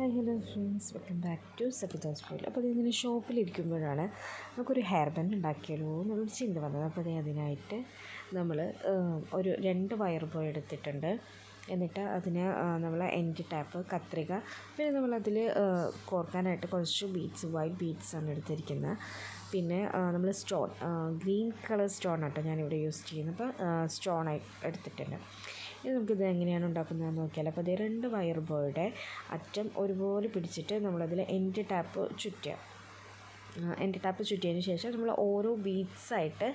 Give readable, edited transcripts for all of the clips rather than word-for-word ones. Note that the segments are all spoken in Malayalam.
Hi hello friends, welcome back to Sabitha's world. അപ്പോൾ ഇതിങ്ങനെ ഷോപ്പിലിരിക്കുമ്പോഴാണ് നമുക്കൊരു ഹെയർ ബാൻഡ് ഉണ്ടാക്കിയാലോ എന്നൊരു ചിന്ത വന്നത്. അപ്പോൾ അതിനായിട്ട് നമ്മൾ ഒരു 2 വയർ ബോ എടുത്തിട്ടുണ്ട്. എന്നിട്ട് അതിന് നമ്മൾ എൻഡ് ടാപ്പ്, കത്രിക, പിന്നെ നമ്മളതിൽ കോർക്കാനായിട്ട് കുറച്ച് ബീഡ്സ്, വൈറ്റ് ബീഡ്സാണ് എടുത്തിരിക്കുന്നത്. പിന്നെ നമ്മൾ സ്റ്റോൺ, ഗ്രീൻ കളർ സ്റ്റോൺ ആട്ടോ ഞാനിവിടെ യൂസ് ചെയ്യുന്നത്. അപ്പോൾ സ്റ്റോണായി എടുത്തിട്ടുണ്ട്. ഇനി നമുക്കിത് എങ്ങനെയാണ് ഉണ്ടാക്കുന്നതെന്ന് നോക്കിയാൽ. അപ്പോൾ അതേ 2 വയർ ബോയുടെ അറ്റം ഒരുപോലെ പിടിച്ചിട്ട് നമ്മളതിൽ എൻഡ് ടാപ്പ് ചുറ്റുക. എൻഡ് ടാപ്പ് ചുറ്റിയതിന് ശേഷം നമ്മൾ ഓരോ ബീഡ്സായിട്ട്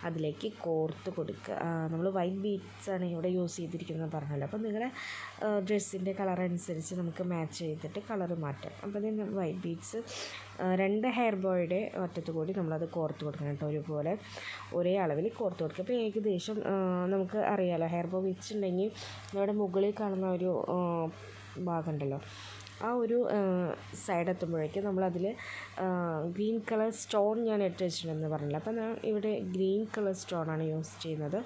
അതിലേക്ക് കോർത്ത് കൊടുക്കുക. നമ്മൾ വൈറ്റ് ബീഡ്സാണ് ഇവിടെ യൂസ് ചെയ്തിരിക്കുന്നത് പറഞ്ഞല്ലോ. അപ്പോൾ നിങ്ങളുടെ ഡ്രസ്സിൻ്റെ കളർ അനുസരിച്ച് നമുക്ക് മാച്ച് ചെയ്തിട്ട് കളർ മാറ്റാം. അപ്പോൾ അതിന് വൈറ്റ് ബീഡ്സ് 2 ഹെയർ ബോയുടെ അറ്റത്ത് കൂടി നമ്മളത് കോർത്ത് കൊടുക്കണം കേട്ടോ. ഒരുപോലെ ഒരേ അളവിൽ കോർത്ത് കൊടുക്കുക. അപ്പോൾ ഏകദേശം നമുക്ക് അറിയാമല്ലോ, ഹെയർ ബോ വെച്ചിട്ടുണ്ടെങ്കിൽ നമ്മുടെ മുകളിൽ കാണുന്ന ഒരു ഭാഗമുണ്ടല്ലോ, ആ ഒരു സൈഡ് എത്തുമ്പോഴേക്കും നമ്മളതിൽ ഗ്രീൻ കളർ സ്റ്റോൺ ഞാൻ ഇട്ട് വെച്ചിട്ടുണ്ടെന്ന് പറഞ്ഞില്ല. അപ്പോൾ ഞാൻ ഇവിടെ ഗ്രീൻ കളർ സ്റ്റോണാണ് യൂസ് ചെയ്യുന്നത്.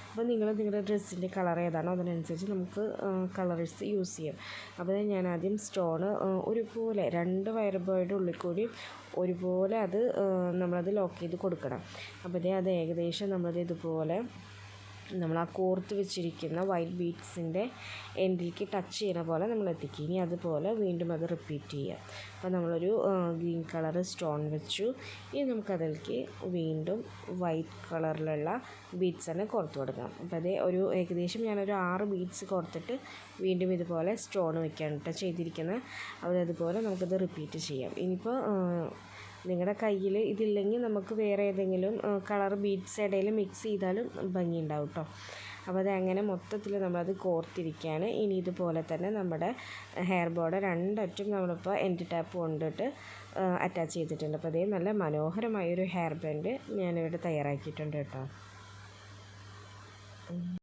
അപ്പോൾ നിങ്ങളുടെ ഡ്രസ്സിൻ്റെ കളർ ഏതാണോ അതിനനുസരിച്ച് നമുക്ക് കളേഴ്സ് യൂസ് ചെയ്യാം. അപ്പോൾ ഞാൻ ആദ്യം സ്റ്റോണ് ഒരുപോലെ 2 വയർ ബോയുടെ ഉള്ളിൽ കൂടി ഒരുപോലെ നമ്മളത് ലോക്ക് ചെയ്ത് കൊടുക്കണം. അപ്പോൾ അത് ഏകദേശം നമ്മളത് ഇതുപോലെ നമ്മൾ ആ കോർത്ത് വെച്ചിരിക്കുന്ന വൈറ്റ് ബീഡ്സിൻ്റെ എൻഡിലേക്ക് ടച്ച് ചെയ്യുന്ന പോലെ നമ്മൾ എത്തിക്കുക. ഇനി അതുപോലെ വീണ്ടും അത് റിപ്പീറ്റ് ചെയ്യുക. അപ്പോൾ നമ്മളൊരു ഗ്രീൻ കളർ സ്റ്റോൺ വെച്ചു. ഇനി നമുക്കതിലേക്ക് വീണ്ടും വൈറ്റ് കളറിലുള്ള ബീഡ്സ് തന്നെ കോർത്ത് കൊടുക്കാം. അപ്പോൾ ഒരു ഏകദേശം ഞാനൊരു 6 ബീഡ്സ് കോർത്തിട്ട് വീണ്ടും ഇതുപോലെ സ്റ്റോൺ വെക്കുകയാണ് കേട്ടോ ചെയ്തിരിക്കുന്നത്. അതുപോലെ നമുക്കത് റിപ്പീറ്റ് ചെയ്യാം. ഇനിയിപ്പോൾ നിങ്ങളുടെ കയ്യിൽ ഇതില്ലെങ്കിൽ നമുക്ക് വേറെ ഏതെങ്കിലും കളർ ബീഡ്സ് ഇടയിൽ മിക്സ് ചെയ്താലും ഭംഗിയുണ്ടാവും കേട്ടോ. അപ്പോൾ അങ്ങനെ മൊത്തത്തിൽ നമ്മളത് കോർത്തിരിക്കുകയാണ്. ഇനി ഇതുപോലെ തന്നെ നമ്മുടെ ഹെയർ ബോയുടെ 2 അറ്റും നമ്മളിപ്പോൾ എൻഡ് ടാപ്പ് കൊണ്ടിട്ട് അറ്റാച്ച് ചെയ്തിട്ടുണ്ട്. അപ്പോൾ നല്ല മനോഹരമായൊരു ഹെയർ ബാൻഡ് ഞാനിവിടെ തയ്യാറാക്കിയിട്ടുണ്ട് കേട്ടോ.